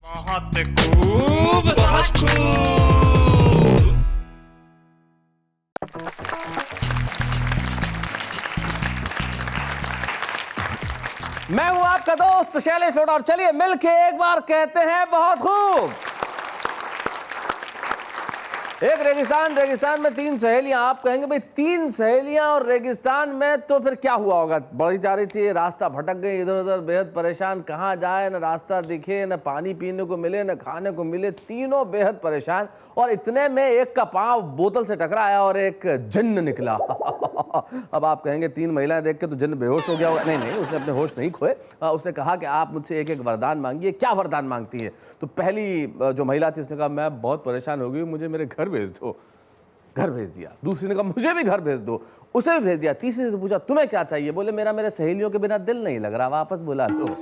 बहुत खूब, बहुत खूब। मैं हूं आपका दोस्त शैलेश लोढ़ा और चलिए मिलके एक बार कहते हैं बहुत खूब। एक रेगिस्तान में तीन सहेलियां। आप कहेंगे भाई तीन सहेलियां और रेगिस्तान में, तो फिर क्या हुआ होगा? बढ़ी जा रही थी, रास्ता भटक गई इधर उधर, बेहद परेशान, कहाँ जाए, न रास्ता दिखे, न पानी पीने को मिले, न खाने को मिले, तीनों बेहद परेशान। और इतने में एक का पांव बोतल से टकराया और एक जिन्न निकला। अब आप कहेंगे तीन महिलाएं देख के तो जिन्न बेहोश हो गया होगा। नहीं, उसने अपने होश नहीं खोए। उसने कहा कि आप मुझसे एक एक वरदान मांगिए। क्या वरदान मांगती है? तो पहली जो महिला थी उसने कहा मैं बहुत परेशान हो गई, मुझे मेरे घर भेज दो। घर भेज दिया। दूसरी ने कहा मुझे भी घर भेज दो, उसे भी भेज दिया। तीसरी से पूछा तुम्हें क्या चाहिए? बोले मेरा मेरे सहेलियों के बिना दिल नहीं लग रहा, वापस बुला लो।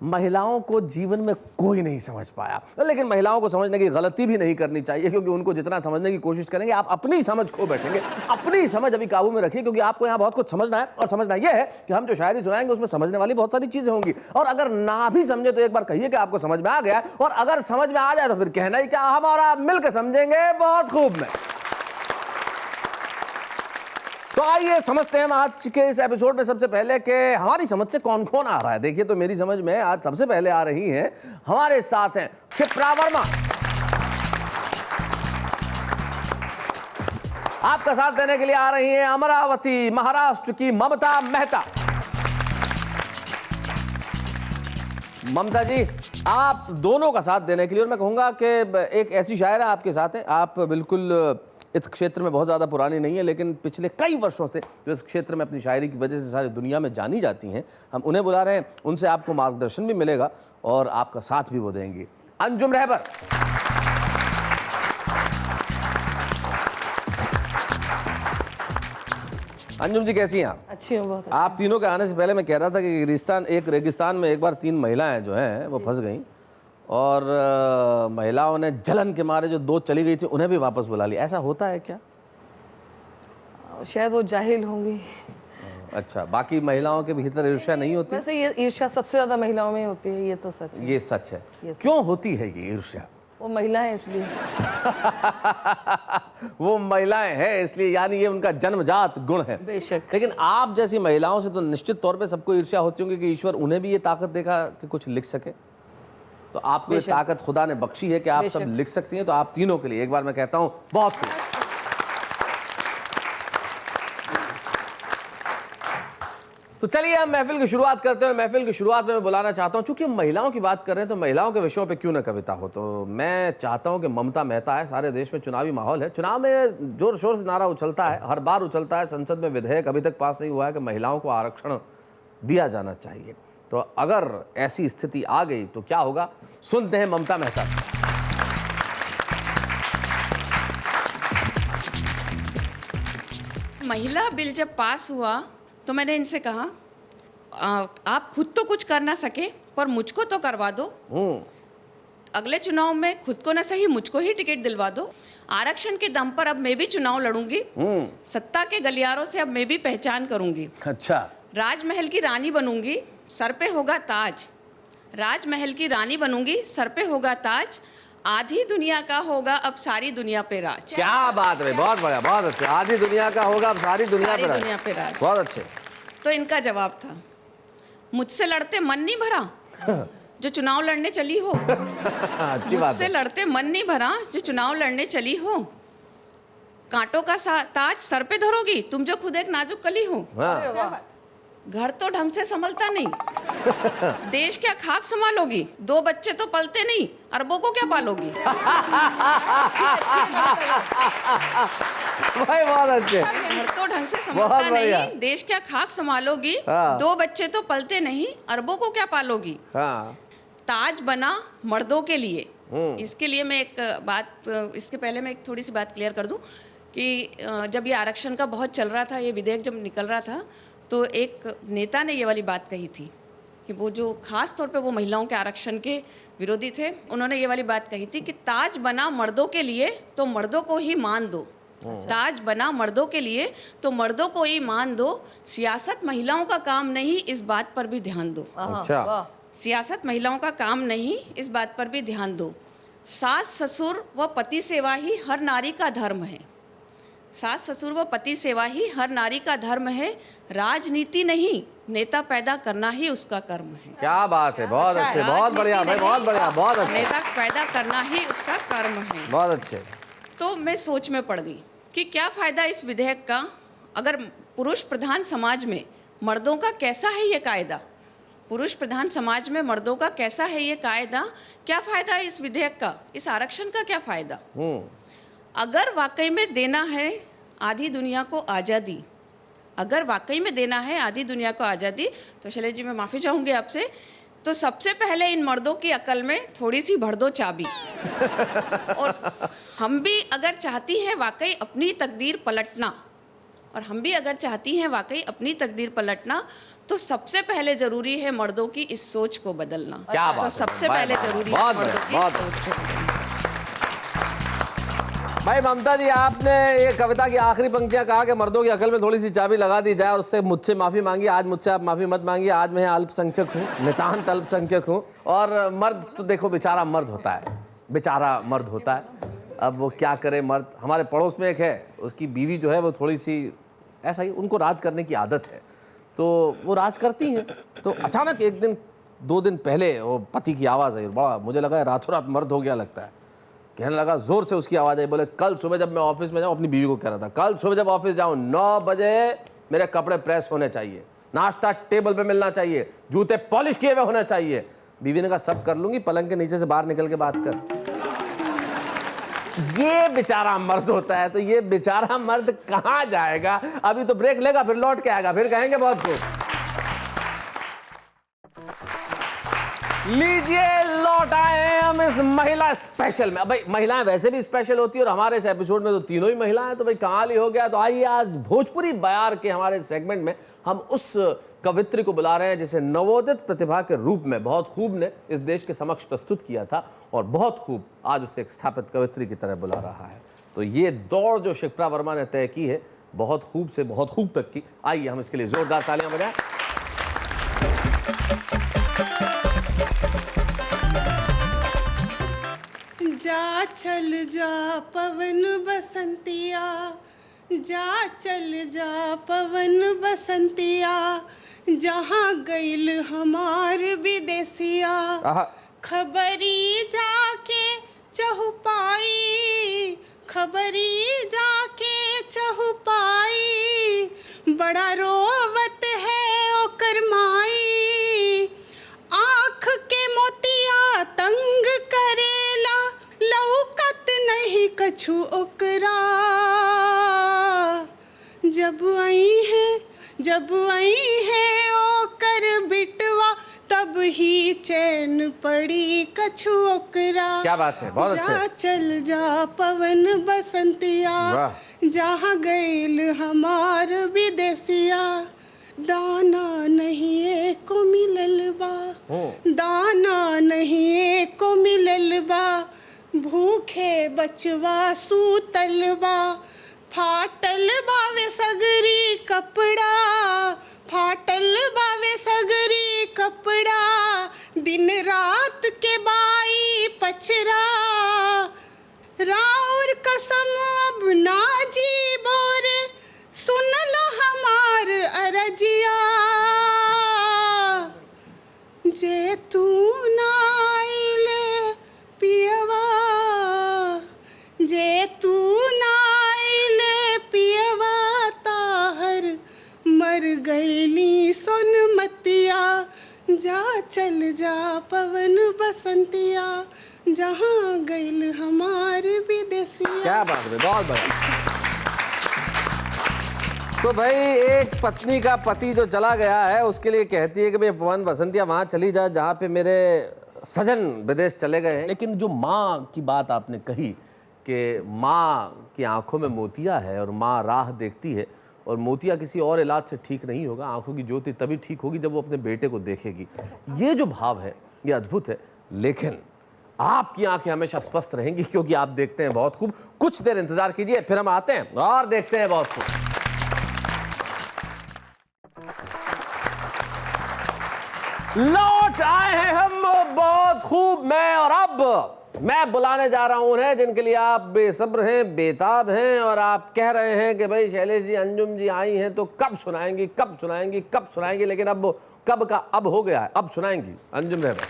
महिलाओं को जीवन में कोई नहीं समझ पाया, लेकिन महिलाओं को समझने की गलती भी नहीं करनी चाहिए, क्योंकि उनको जितना समझने की कोशिश करेंगे आप अपनी समझ खो बैठेंगे। अपनी समझ अभी काबू में रखिए, क्योंकि आपको यहाँ बहुत कुछ समझना है। और समझना यह है कि हम जो शायरी सुनाएंगे उसमें समझने वाली बहुत सारी चीजें होंगी। और अगर ना भी समझे तो एक बार कहिए कि आपको समझ में आ गया, और अगर समझ में आ जाए तो फिर कहना ही क्या, हम और आप मिलकर समझेंगे बहुत खूब में। तो आइए समझते हैं आज के इस एपिसोड में सबसे पहले कि हमारी समझ से कौन कौन आ रहा है। देखिए तो मेरी समझ में आज सबसे पहले आ रही हैं, हमारे साथ हैं क्षिप्रा वर्मा। आपका साथ देने के लिए आ रही हैं अमरावती महाराष्ट्र की ममता मेहता। ममता जी, आप दोनों का साथ देने के लिए, और मैं कहूंगा कि एक ऐसी शायरा आपके साथ है, आप बिल्कुल इस क्षेत्र में बहुत ज़्यादा पुरानी नहीं है, लेकिन पिछले कई वर्षों से जो इस क्षेत्र में अपनी शायरी की वजह से सारी दुनिया में जानी जाती हैं, हम उन्हें बुला रहे हैं। उनसे आपको मार्गदर्शन भी मिलेगा और आपका साथ भी वो देंगी। अंजुम रहबर। अंजुम जी कैसी हैं आप? अच्छी हूँ, बहुत। आप तीनों के आने से पहले मैं कह रहा था कि रेगिस्तान में एक बार तीन महिलाएं जो हैं वो फंस गईं, और महिलाओं ने जलन के मारे जो दो चली गई थी उन्हें भी वापस बुला लिया। ऐसा होता है क्या? शायद वो जाहिल होंगी। अच्छा, बाकी महिलाओं के भीतर ईर्ष्या नहीं होती? वैसे ये ईर्ष्या सबसे ज्यादा महिलाओं में होती है, ये तो सच है। ये सच है। क्यों होती है ये ईर्ष्या? वो महिलाएं इसलिए। वो महिलाएं हैं इसलिए, यानी ये उनका जन्मजात गुण है। बेशक। लेकिन आप जैसी महिलाओं से तो निश्चित तौर पे सबको ईर्ष्या होती होगी कि ईश्वर उन्हें भी ये ताकत देगा कि कुछ लिख सके। तो आपको ये ताकत खुदा ने बख्शी है कि आप सब लिख सकती हैं। तो आप तीनों के लिए एक बार मैं कहता हूं बहुत खूब। तो चलिए हम महफिल की शुरुआत करते हैं। महफिल की शुरुआत में मैं बुलाना चाहता हूं, चूंकि हम महिलाओं की बात कर रहे हैं तो महिलाओं के विषयों पे क्यों ना कविता हो। तो मैं चाहता हूं कि ममता मेहता है, सारे देश में चुनावी माहौल है, चुनाव में जोर शोर से नारा उछलता है, हर बार उछलता है। संसद में विधेयक अभी तक पास नहीं हुआ है कि महिलाओं को आरक्षण दिया जाना चाहिए। तो अगर ऐसी स्थिति आ गई तो क्या होगा, सुनते हैं ममता मेहता। महिला बिल जब पास हुआ तो मैंने इनसे कहा आप खुद तो कुछ कर ना सके पर मुझको तो करवा दो। अगले चुनाव में खुद को न सही मुझको ही टिकट दिलवा दो। आरक्षण के दम पर अब मैं भी चुनाव लड़ूंगी। सत्ता के गलियारों से अब मैं भी पहचान करूंगी। अच्छा। राजमहल की रानी बनूंगी, सर पे होगा ताज। राजमहल की रानी बनूंगी, सर पे होगा ताज। आधी दुनिया का होगा अब सारी दुनिया पे राज। क्या बात है, बहुत बढ़िया, बहुत अच्छा। आधी दुनिया का होगा अब सारी दुनिया पे राज। बहुत अच्छे। तो इनका जवाब था मुझसे लड़ते मन नहीं भरा जो चुनाव लड़ने चली हो। मुझसे लड़ते मन नहीं भरा जो चुनाव लड़ने चली हो। कांटों का ताज सर पे धरोगी तुम जो खुद एक नाजुक कली हो। घर तो ढंग से संभलता नहीं, देश क्या खाक संभालोगी। दो बच्चे तो पलते नहीं, अरबों को क्या पालोगी। भाई बहुत अच्छे। घर तो ढंग से संभलता नहीं, देश क्या खाक संभालोगी। दो बच्चे तो पलते नहीं, अरबों को क्या पालोगी। ताज बना मर्दों के लिए। इसके लिए मैं एक बात, इसके पहले मैं एक थोड़ी सी बात क्लियर कर दूं कि जब ये आरक्षण का बहुत चल रहा था, ये विधेयक जब निकल रहा था, तो एक नेता ने ये वाली बात कही थी कि वो जो खास तौर पे वो महिलाओं के आरक्षण के विरोधी थे, उन्होंने ये वाली बात कही थी कि ताज बना मर्दों के लिए तो मर्दों को ही मान दो। ताज बना मर्दों के लिए तो मर्दों को ही मान दो। सियासत महिलाओं का काम नहीं, इस बात पर भी ध्यान दो। अच्छा, सियासत महिलाओं का काम नहीं, इस बात पर भी ध्यान दो। सास ससुर व पति सेवा ही हर नारी का धर्म है। सास ससुर व पति सेवा ही हर नारी का धर्म है। राजनीति नहीं, नेता पैदा करना ही उसका कर्म है। क्या बात है, बहुत अच्छे, बहुत बढ़िया भाई, बहुत बढ़िया, बहुत अच्छे। नेता पैदा करना ही उसका कर्म है। बहुत अच्छे। तो मैं सोच में पड़ गई कि क्या फायदा इस विधेयक का, अगर पुरुष प्रधान समाज में मर्दों का कैसा है ये कायदा, पुरुष प्रधान समाज में मर्दों का कैसा है ये कायदा, क्या फायदा है इस विधेयक का, इस आरक्षण का क्या फायदा। अगर वाकई में देना है आधी दुनिया को आज़ादी, अगर वाकई में देना है आधी दुनिया को आज़ादी, तो शैलेश जी मैं माफ़ी चाहूँगी आपसे, तो सबसे पहले इन मर्दों की अकल में थोड़ी सी भर दो चाबी। और हम भी अगर चाहती हैं वाकई अपनी तकदीर पलटना, और हम भी अगर चाहती हैं वाकई अपनी तकदीर पलटना, तो सबसे पहले जरूरी है मर्दों की इस सोच को बदलना। क्या बात तो है, सबसे पहले जरूरी है मर्दों की इस सोच को बदलना। भाई ममता जी, आपने ये कविता की आखिरी पंक्तियां कहा कि मर्दों की अकल में थोड़ी सी चाबी लगा दी जाए और उससे मुझसे माफी मांगी। आज मुझसे आप माफी मत मांगिए, आज मैं अल्पसंख्यक हूँ, नितांत अल्पसंख्यक हूँ। और मर्द तो देखो बेचारा मर्द होता है, बेचारा मर्द होता है। अब वो क्या करे मर्द। हमारे पड़ोस में एक है, उसकी बीवी जो है वो थोड़ी सी ऐसा ही, उनको राज करने की आदत है, तो वो राज करती हैं। तो अचानक एक दिन 2 दिन पहले वो पति की आवाज़ आई, बड़ा मुझे लगा रातों रात मर्द हो गया लगता है। कहने लगा, जोर से उसकी आवाज़ आई, बोले कल सुबह जब मैं ऑफिस में जाऊँ, अपनी बीवी को कह रहा था, कल सुबह जब ऑफिस जाऊँ 9 बजे मेरे कपड़े प्रेस होने चाहिए, नाश्ता टेबल पे मिलना चाहिए, जूते पॉलिश किए हुए होने चाहिए। बीवी ने कहा सब कर लूंगी, पलंग के नीचे से बाहर निकल के बात कर। ये बेचारा मर्द होता है। तो ये बेचारा मर्द कहां जाएगा? अभी तो ब्रेक लेगा, फिर लौट के आएगा, फिर कहेंगे बहुत कुछ। लीजिए लौट आए हैं हम इस महिला स्पेशल में। अब भाई महिलाएं वैसे भी स्पेशल होती है और हमारे इस एपिसोड में तो तीनों ही महिलाएं, तो भाई कमाल ही हो गया। तो आइए आज भोजपुरी बयार के हमारे सेगमेंट में हम उस कवित्री को बुला रहे हैं जिसे नवोदित प्रतिभा के रूप में बहुत खूब ने इस देश के समक्ष प्रस्तुत किया था और बहुत खूब आज उसे एक स्थापित कवित्री की तरह बुला रहा है। तो ये दौड़ जो शिप्रा वर्मा ने तय की है, बहुत खूब से बहुत खूब तक की, आइए हम इसके लिए जोरदार तालियां बजाएं। जा चल जा पवन बसंतिया, जा चल जा पवन बसंतिया, जहाँ गइल हमार विदेशिया, खबरी जाके चहुपाई, खबरी जाके चहुपाई, बड़ा रोवत है ओकर माई, आँख के मोतिया तंग करेला, लौकत नहीं कछु ओकरा, जब आई है ओकर बिटवा, तब ही चैन पड़ी कछु ओकरा। क्या बात है, बहुत अच्छे। जा चल जा पवन बसंतिया, जहाँ गइल हमार विदेशिया, दाना नहीं एको मिलल बा, दाना नहीं एको मिलल बा, भूखे बचवा सूतल बा, फाटल बावे सगरी कपड़ा, फाटल बावे सगरी कपड़ा, दिन रात के बाई पचरा, राउर कसम अब ना जी बोरे, सुन लो हमार अरजिया, जे तू ना आइले पियवा, जे तू ना आइले पियवा, ताहर मर गईली सोनमतिया, जा चल जा पवन बसंतिया, जहाँ गइल हमार विदेशिया। क्या बात है, बहुत बढ़िया। तो भाई एक पत्नी का पति जो चला गया है उसके लिए कहती है कि भाई पवन बसंतिया वहाँ चली जा जहाँ पे मेरे सजन विदेश चले गए हैं। लेकिन जो माँ की बात आपने कही कि माँ की आंखों में मोतिया है और माँ राह देखती है, और मोतिया किसी और इलाज से ठीक नहीं होगा, आंखों की ज्योति तभी ठीक होगी जब वो अपने बेटे को देखेगी। ये जो भाव है ये अद्भुत है। लेकिन आपकी आंखें हमेशा स्वस्थ रहेंगी क्योंकि आप देखते हैं बहुत खूब। कुछ देर इंतजार कीजिए, फिर हम आते हैं और देखते हैं बहुत खूब। लौट आए हैं हम बहुत खूब। मैं बुलाने जा रहा हूं उन्हें जिनके लिए आप बेसब्र हैं, बेताब हैं और आप कह रहे हैं कि भाई शैलेश जी, अंजुम जी आई हैं तो कब सुनाएंगी, कब सुनाएंगी, कब सुनाएंगी, लेकिन अब कब का अब हो गया है, अब सुनाएंगी अंजुम रहमान।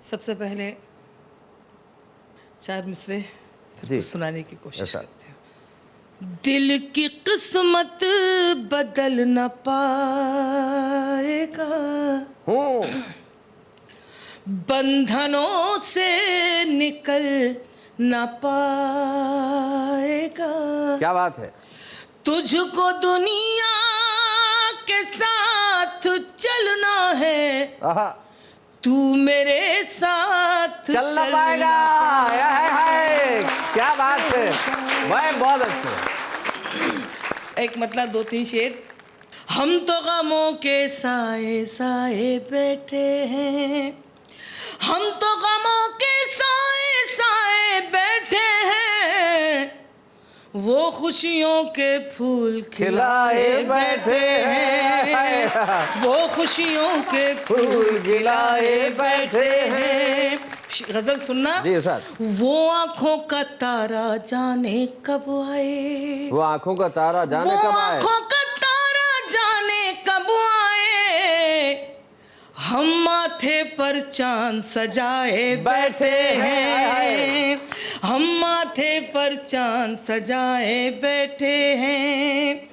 सबसे पहले 4 मिसरे जी सुनाने की कोशिश करती हूँ। दिल की किस्मत बदल न पाएगा, बंधनों से निकल न पाएगा। क्या बात है। तुझको दुनिया के साथ चलना है, तू मेरे साथ चलना पाएगा। है। क्या बात है भाई, बहुत अच्छे। एक मतलब 2-3 शेर। हम तो गमों के साए साए बैठे हैं, हम तो गमों के साए साए बैठे हैं, वो खुशियों के फूल खिलाए बैठे हैं, वो खुशियों के फूल खिलाए बैठे हैं। गजल सुनना जी उस्ताद। वो आंखों का तारा जाने कब आए, वो आंखों का तारा जाने वो कब आए, आंखों का तारा जाने कब आए, हम माथे पर चांद सजाए बैठे हैं, हम माथे पर चांद सजाए बैठे हैं।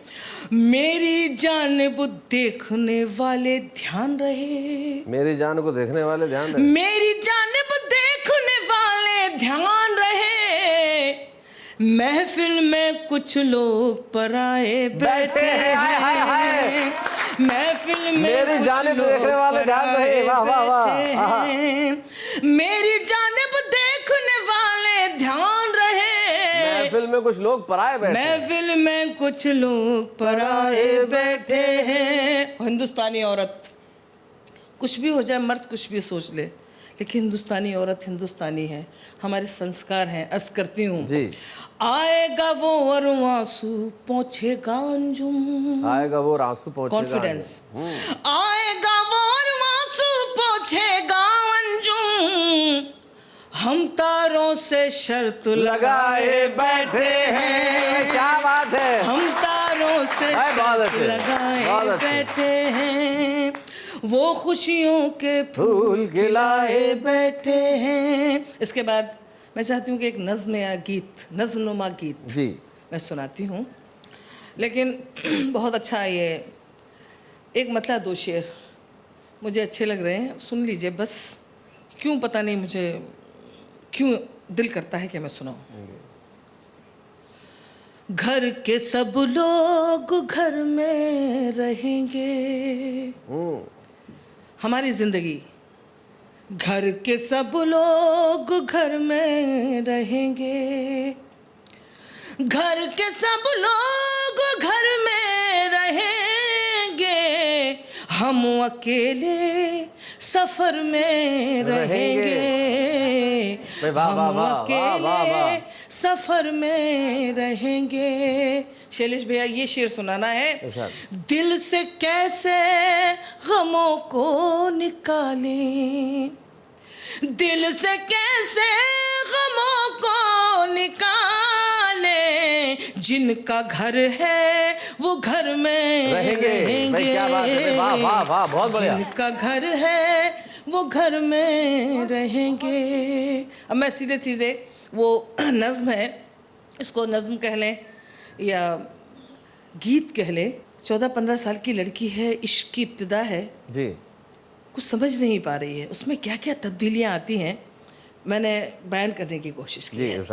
मेरी जानिब देखने वाले ध्यान रहे, मेरी जान को देखने वाले ध्यान रहे, मेरी जानिब देखने वाले ध्यान रहे। महफिल में कुछ लोग पराए बैठे हैं, महफिल में मेरी जानिब देखने वाले ध्यान रहे। वाह वाह वाह। मेरी जानिब देखने वाले ध्यान रहे, महफिल में कुछ लोग पराए बैठे, महफिल में कुछ लोग पराए बैठे हैं। हिंदुस्तानी औरत, कुछ भी हो जाए, मर्द कुछ भी सोच ले, लेकिन हिंदुस्तानी औरत हिंदुस्तानी है, हमारे संस्कार हैं। अर्ज करती हूँ जी। आएगा वो और आंसू पहुँचेगा अंजुम, आएगा वो आंसू पहुंचेगा, कॉन्फिडेंस। आएगा वो और आंसू पहुँचेगा अंजुम, हम तारों से शर्त लगाए बैठे हैं। क्या बात है। हम तारों से शर्त लगाए बैठे हैं, वो खुशियों के फूल खिलाए बैठे हैं। इसके बाद मैं चाहती हूँ कि एक नज्म या गीत, नज्मनुमा गीत जी मैं सुनाती हूँ, लेकिन बहुत अच्छा ये एक मतलब 2 शेर मुझे अच्छे लग रहे हैं, सुन लीजिए बस। क्यों पता नहीं मुझे क्यों दिल करता है कि मैं सुनाऊं। घर के सब लोग घर में रहेंगे, हमारी जिंदगी, घर के सब लोग घर में रहेंगे, घर के सब लोग घर में रहेंगे, हम अकेले सफर में रहेंगे, हम अकेले सफर में रहेंगे। शैलेश भैया ये शेर सुनाना है। दिल से कैसे गमों को निकालें, दिल से कैसे गमों को निकालें, जिनका घर है वो घर में रहेंगे, क्या बात है। वाह वाह वाह, बहुत बढ़िया। जिनका घर है वो घर में रहेंगे। अब मैं सीधे सीधे वो नज्म है, इसको नज्म कह लें या गीत कह लें। 14-15 साल की लड़की है, इश्क की इब्तिदा है जी, कुछ समझ नहीं पा रही है, उसमें क्या क्या तब्दीलियाँ आती हैं, मैंने बयान करने की कोशिश की है।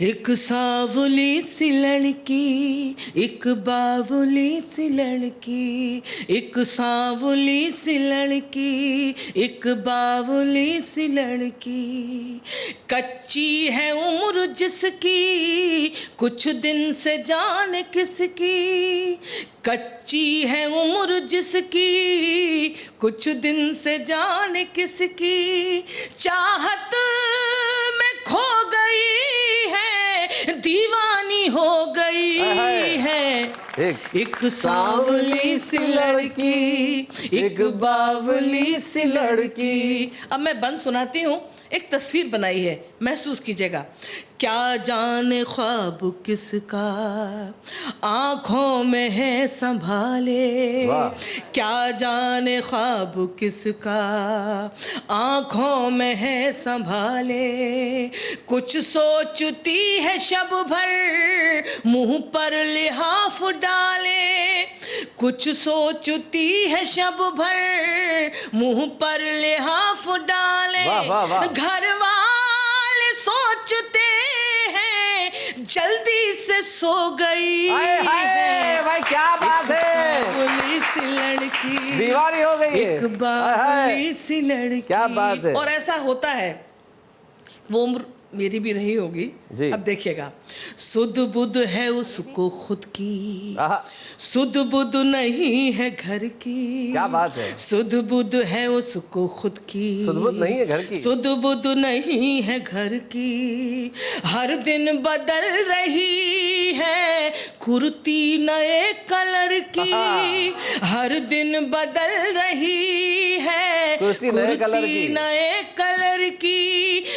एक सांवली सी लड़की, एक बावली सी लड़की, एक सांवली सी लड़की, एक बावली सी लड़की, कच्ची है उम्र जिसकी, कुछ दिन से जाने किसकी, कच्ची है उम्र जिसकी, कुछ दिन से जाने किसकी, चाहत में खो गई है एक सांवली सी लड़की, एक बावली सी लड़की। अब मैं बंद सुनाती हूँ, एक तस्वीर बनाई है, महसूस कीजिएगा। क्या जाने ख्वाब किसका आंखों में है संभाले, क्या जाने ख्वाब किसका आंखों में है संभाले। कुछ सोचती है शब भर मुंह पर लिहाफ डाले, कुछ सोचती है शब भर मुंह पर लिहाफ डाले। घर वाले सोचते हैं जल्दी से सो गई है। भाई क्या बात है, बावली सी लड़की, दीवानी हो गई है। एक बावली सी लड़की, क्या बात है। और ऐसा होता है, वो उम्र मेरी भी रही होगी जी। अब देखिएगा, सुध बुध है उसको खुद की, सुध बुध नहीं है घर की। क्या बात है, सुध बुध है उसको खुद की, सुध बुध नहीं है घर की, सुध बुध नहीं है घर की। हर दिन बदल रही है कुर्ती नए कलर की, हर दिन बदल रही है कुर्ती नए कलर की।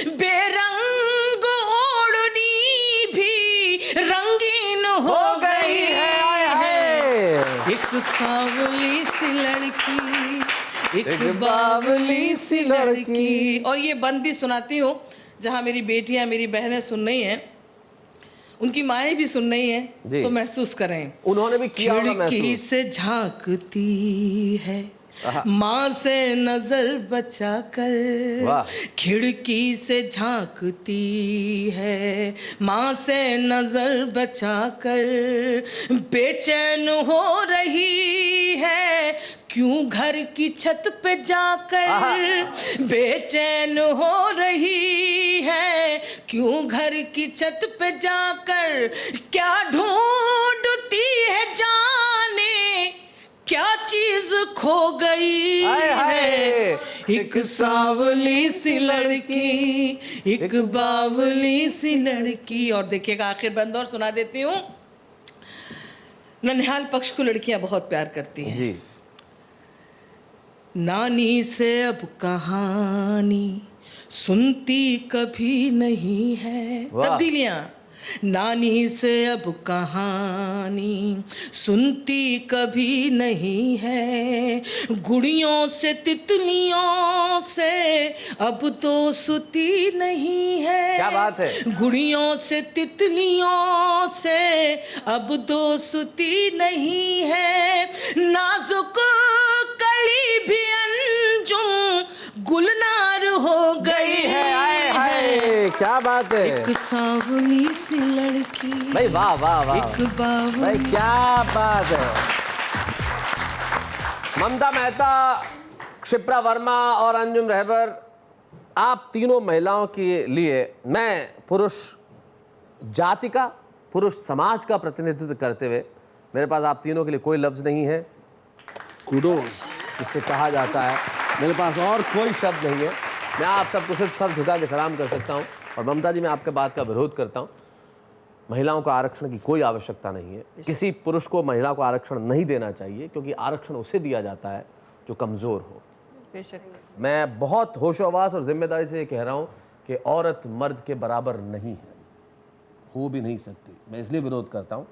बेरंग ओढ़नी भी रंगीन हो गई है। एक सांवली सी लड़की, एक बावली सी लड़की। और ये बंद भी सुनाती हूँ, जहाँ मेरी बेटियां मेरी बहनें सुन रही हैं, उनकी माएँ भी सुन रही हैं, तो महसूस करें। उन्होंने भी किया होगा महसूस। खिड़की से झांकती है माँ से नजर बचाकर, खिड़की से झांकती है माँ से नजर बचाकर। बेचैन हो रही है क्यों घर की छत पे जाकर, बेचैन हो रही है क्यों घर की छत पे जाकर। क्या ढूंढती है जाने क्या चीज खो गई है। एक सांवली सी लड़की, एक बावली सी लड़की। और देखिएगा आखिर बंद और सुना देती हूँ। ननिहाल पक्ष को लड़कियां बहुत प्यार करती हैं जी। नानी से अब कहानी सुनती कभी नहीं है। तब्दीलियां। नानी से अब कहानी सुनती कभी नहीं है, गुड़ियों से तितलियों से अब तो सुती नहीं है। क्या बात है। गुड़ियों से तितलियों से अब तो सुती नहीं है। नाजुक कली भी अंजुम गुलनार हो गई है। क्या बात है। एक सांवली सी लड़की, भाई वाह वाह वाह, एक बावली। भाई क्या बात है। ममता मेहता, क्षिप्रा वर्मा और अंजुम रहबर, आप तीनों महिलाओं के लिए मैं पुरुष जाति का, पुरुष समाज का प्रतिनिधित्व करते हुए, मेरे पास आप तीनों के लिए कोई लफ्ज नहीं है। कुडोस जिससे कहा जाता है, मेरे पास और कोई शब्द नहीं है। मैं आप सबको सिर्फ सर झुका के सलाम कर सकता हूँ। और ममता जी, मैं आपके बात का विरोध करता हूँ। महिलाओं को आरक्षण की कोई आवश्यकता नहीं है। किसी पुरुष को महिला को आरक्षण नहीं देना चाहिए, क्योंकि आरक्षण उसे दिया जाता है जो कमज़ोर हो। बेशक। मैं बहुत होशोहवास और जिम्मेदारी से ये कह रहा हूँ कि औरत मर्द के बराबर नहीं है, हो भी नहीं सकती। मैं इसलिए विरोध करता हूँ,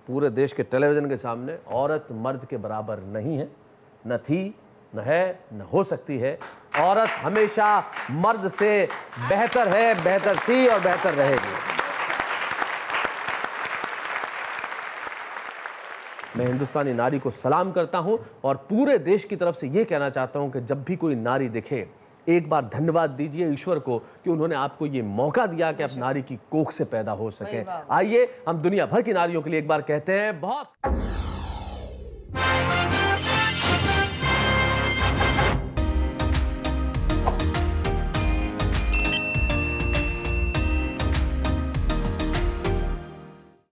पूरे देश के टेलीविज़न के सामने औरत मर्द के बराबर नहीं है, न थी, न है, न हो सकती है। औरत हमेशा मर्द से बेहतर है, बेहतर थी और बेहतर रहेगी। मैं हिंदुस्तानी नारी को सलाम करता हूं और पूरे देश की तरफ से यह कहना चाहता हूं कि जब भी कोई नारी दिखे, एक बार धन्यवाद दीजिए ईश्वर को कि उन्होंने आपको ये मौका दिया कि आप नारी की कोख से पैदा हो सके। आइए हम दुनिया भर की नारियों के लिए एक बार कहते हैं बहुत